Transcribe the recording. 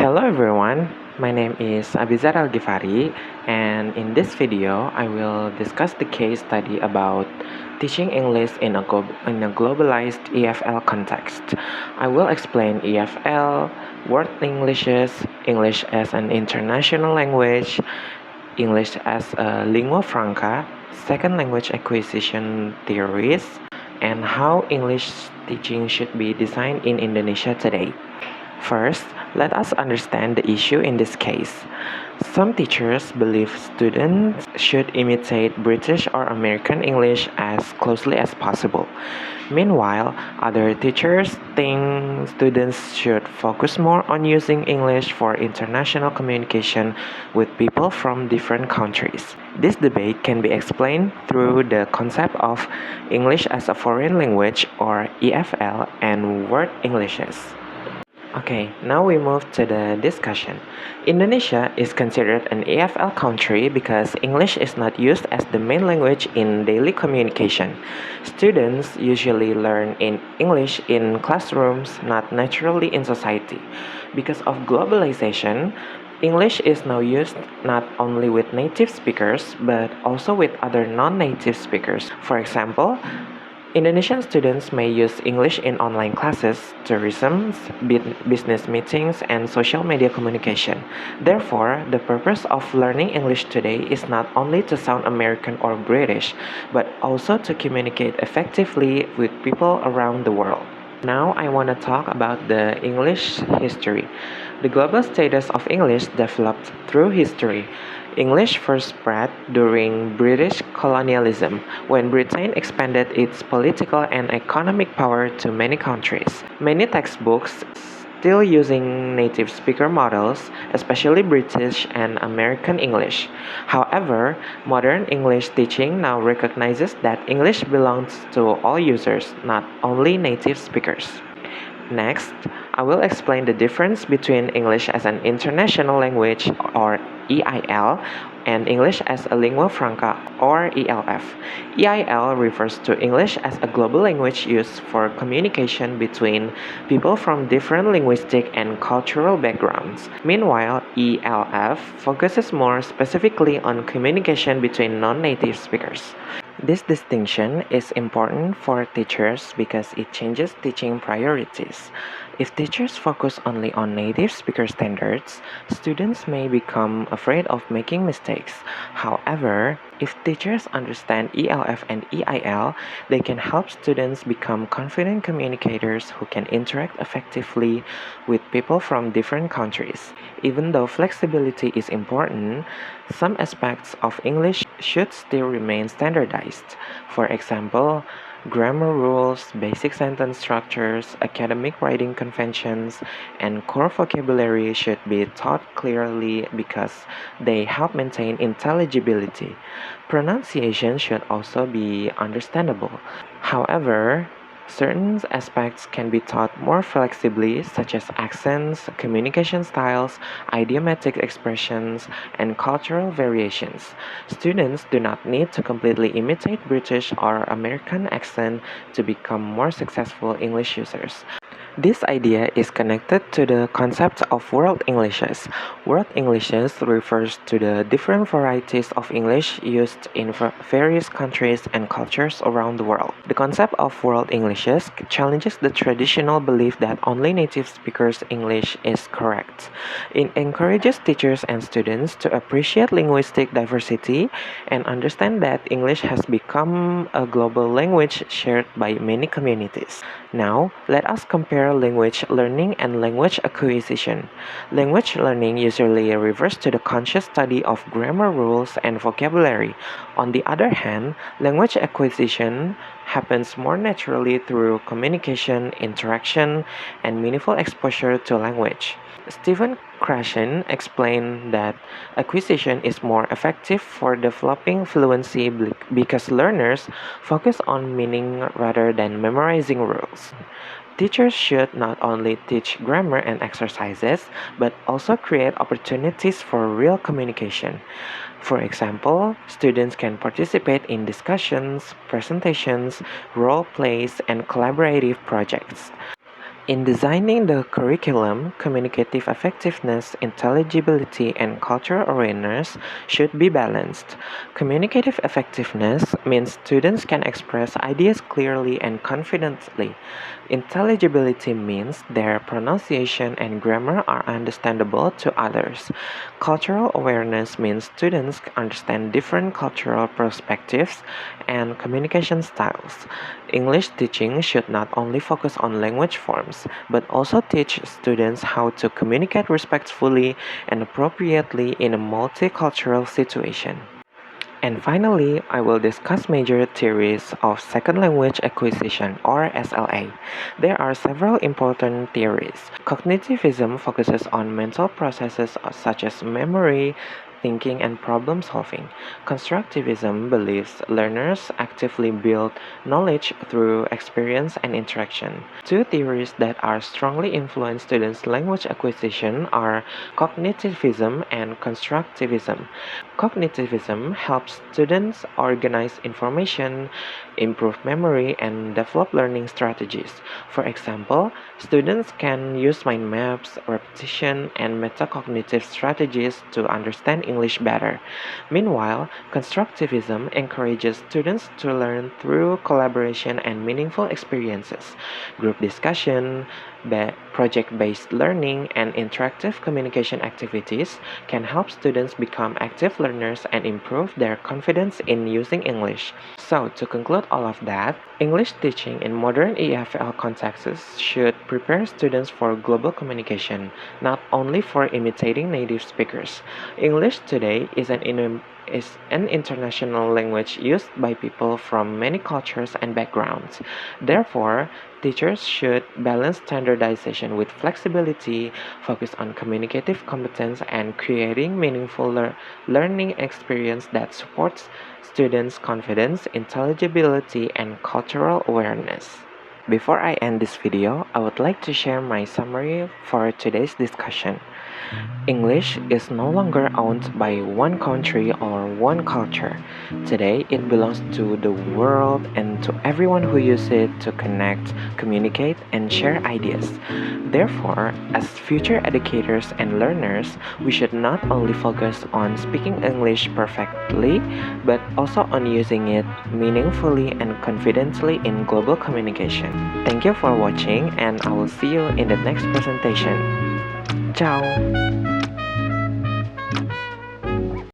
Hello everyone, my name is Abizar Al-Ghifari, and in this video I will discuss the case study about teaching English in a globalized EFL context. I will explain EFL, World Englishes, English as an international language, English as a lingua franca, second language acquisition theories, and how English teaching should be designed in Indonesia today. First, let us understand the issue in this case. Some teachers believe students should imitate British or American English as closely as possible. Meanwhile, other teachers think students should focus more on using English for international communication with people from different countries. This debate can be explained through the concept of English as a foreign language or EFL and World Englishes. Okay, now we move to the discussion. Indonesia is considered an EFL country because English is not used as the main language in daily communication. Students usually learn in English in classrooms, not naturally in society. Because of globalization, English is now used not only with native speakers but also with other non-native speakers. For example, Indonesian students may use English in online classes, tourism, business meetings, and social media communication. Therefore, the purpose of learning English today is not only to sound American or British, but also to communicate effectively with people around the world. Now I want to talk about the English history. The global status of English developed through history. English first spread during British colonialism, when Britain expanded its political and economic power to many countries. Many textbooks still using native speaker models, especially British and American English. However, modern English teaching now recognizes that English belongs to all users, not only native speakers. Next, I will explain the difference between English as an international language or EIL and English as a lingua franca or ELF. EIL refers to English as a global language used for communication between people from different linguistic and cultural backgrounds. Meanwhile, ELF focuses more specifically on communication between non-native speakers. This distinction is important for teachers because it changes teaching priorities. If teachers focus only on native speaker standards, students may become afraid of making mistakes. However, if teachers understand ELF and EIL, they can help students become confident communicators who can interact effectively with people from different countries. Even though flexibility is important, some aspects of English should still remain standardized. For example, grammar rules, basic sentence structures, academic writing conventions, and core vocabulary should be taught clearly because they help maintain intelligibility. Pronunciation should also be understandable. However, certain aspects can be taught more flexibly, such as accents, communication styles, idiomatic expressions, and cultural variations. Students do not need to completely imitate British or American accent to become more successful English users. This idea is connected to the concept of World Englishes. World Englishes refers to the different varieties of English used in various countries and cultures around the world. The concept of World Englishes challenges the traditional belief that only native speakers' English is correct. It encourages teachers and students to appreciate linguistic diversity and understand that English has become a global language shared by many communities. Now, let us compare language learning and language acquisition. Language learning usually refers to the conscious study of grammar rules and vocabulary. On the other hand, language acquisition happens more naturally through communication, interaction, and meaningful exposure to language. Stephen Krashen explained that acquisition is more effective for developing fluency because learners focus on meaning rather than memorizing rules. Teachers should not only teach grammar and exercises, but also create opportunities for real communication. For example, students can participate in discussions, presentations, role plays, and collaborative projects. In designing the curriculum, communicative effectiveness, intelligibility, and cultural awareness should be balanced. Communicative effectiveness means students can express ideas clearly and confidently. Intelligibility means their pronunciation and grammar are understandable to others. Cultural awareness means students understand different cultural perspectives and communication styles. English teaching should not only focus on language forms, but also teach students how to communicate respectfully and appropriately in a multicultural situation. And finally, I will discuss major theories of second language acquisition or SLA. There are several important theories. Cognitivism focuses on mental processes such as memory, thinking, and problem solving. Constructivism believes learners actively build knowledge through experience and interaction. Two theories that are strongly influence students' language acquisition are cognitivism and constructivism. Cognitivism helps students organize information, improve memory, and develop learning strategies. For example, students can use mind maps, repetition, and metacognitive strategies to understand English better. Meanwhile, constructivism encourages students to learn through collaboration and meaningful experiences. Group discussion, project-based learning, and interactive communication activities can help students become active learners and improve their confidence in using English. So, to conclude all of that, English teaching in modern EFL contexts should prepare students for global communication, not only for imitating native speakers. English today is an international language used by people from many cultures and backgrounds. Therefore, teachers should balance standardization with flexibility, focus on communicative competence, and creating meaningful learning experience that supports students' confidence, intelligibility, and cultural awareness. Before I end this video, I would like to share my summary for today's discussion. English is no longer owned by one country or one culture. Today, it belongs to the world and to everyone who uses it to connect, communicate, and share ideas. Therefore, as future educators and learners, we should not only focus on speaking English perfectly, but also on using it meaningfully and confidently in global communication. Thank you for watching, and I will see you in the next presentation. Ciao!